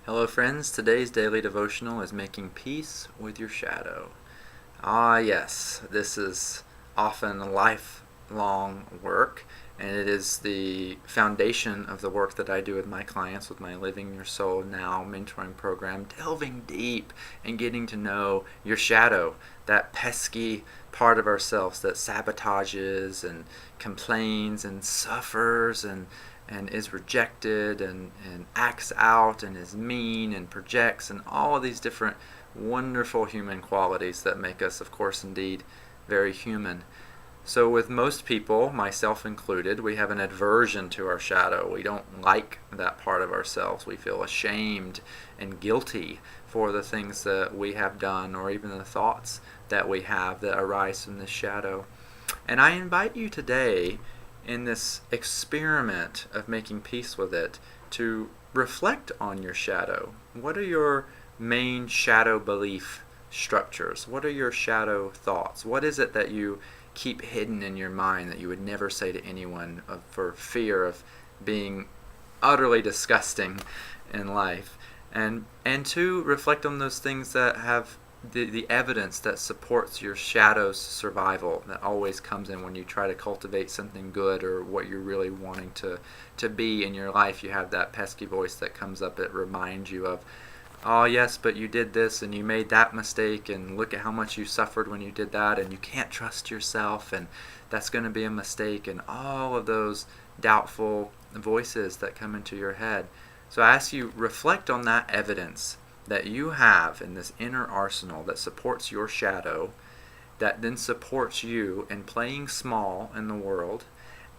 Hello, friends. Today's daily devotional is making peace with your shadow. Ah, yes, this is often lifelong work, and it is the foundation of the work that I do with my clients with my Living Your Soul Now mentoring program, delving deep and getting to know your shadow, that pesky part of ourselves that sabotages and complains and suffers and is rejected and acts out and is mean and projects and all of these different wonderful human qualities that make us, of course, indeed, very human. So with most people, myself included, we have an aversion to our shadow. We don't like that part of ourselves. We feel ashamed and guilty for the things that we have done or even the thoughts that we have that arise from this shadow. And I invite you today in this experiment of making peace with it to reflect on your shadow. What are your main shadow belief structures? What are your shadow thoughts? What is it that you keep hidden in your mind that you would never say to anyone for fear of being utterly disgusting in life? And to reflect on those things that have the evidence that supports your shadow's survival that always comes in when you try to cultivate something good or what you're really wanting to be in your life. You have that pesky voice that comes up that reminds you of, oh yes, but you did this and you made that mistake and look at how much you suffered when you did that and you can't trust yourself and that's going to be a mistake, and all of those doubtful voices that come into your head. So I ask you, reflect on that evidence that you have in this inner arsenal that supports your shadow, that then supports you in playing small in the world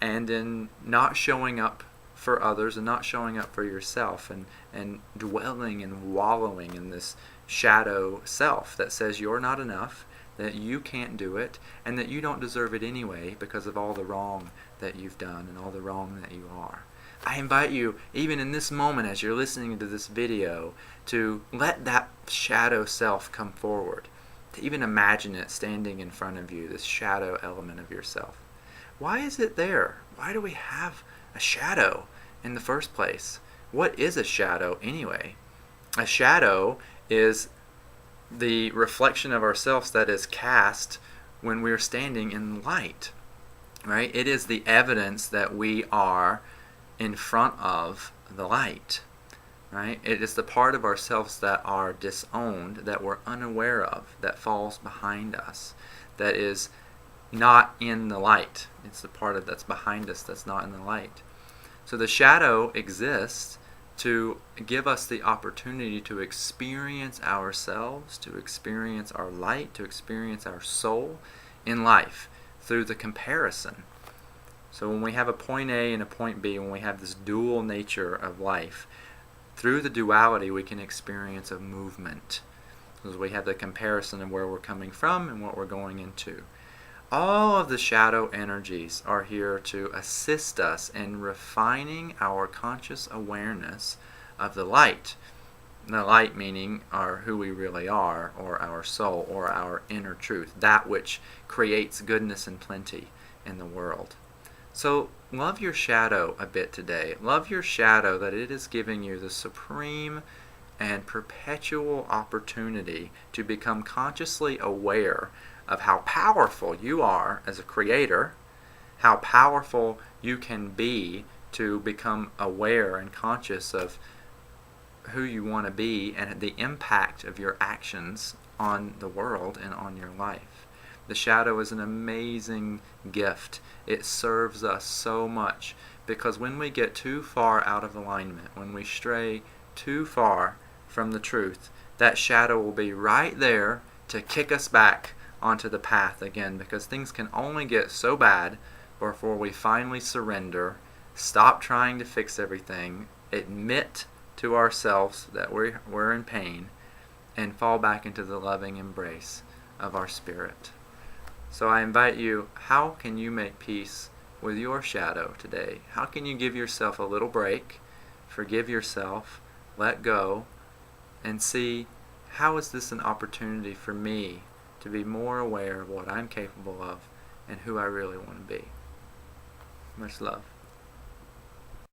and in not showing up for others and not showing up for yourself and dwelling and wallowing in this shadow self that says you're not enough, that you can't do it, and that you don't deserve it anyway because of all the wrong that you've done and all the wrong that you are. I invite you, even in this moment as you're listening to this video, to let that shadow self come forward, to even imagine it standing in front of you, this shadow element of yourself. Why is it there? Why do we have a shadow in the first place? What is a shadow anyway? A shadow is the reflection of ourselves that is cast when we're standing in light, right? It is the evidence that we are in front of the light, right? It is the part of ourselves that are disowned, that we're unaware of, that falls behind us, that is not in the light. It's the part of that's behind us that's not in the light. So the shadow exists to give us the opportunity to experience ourselves, to experience our light, to experience our soul in life through the comparison. So when we have a point A and a point B, when we have this dual nature of life, through the duality we can experience a movement, because we have the comparison of where we're coming from and what we're going into. All of the shadow energies are here to assist us in refining our conscious awareness of the light. The light meaning who we really are, or our soul, or our inner truth, that which creates goodness and plenty in the world. So love your shadow a bit today. Love your shadow, that it is giving you the supreme and perpetual opportunity to become consciously aware of how powerful you are as a creator, how powerful you can be to become aware and conscious of who you want to be and the impact of your actions on the world and on your life. The shadow is an amazing gift. It serves us so much, because when we get too far out of alignment, when we stray too far from the truth, that shadow will be right there to kick us back onto the path again, because things can only get so bad before we finally surrender, stop trying to fix everything, admit to ourselves that we're in pain, and fall back into the loving embrace of our spirit. So I invite you, how can you make peace with your shadow today? How can you give yourself a little break, forgive yourself, let go, and see, how is this an opportunity for me to be more aware of what I'm capable of and who I really want to be? Much love.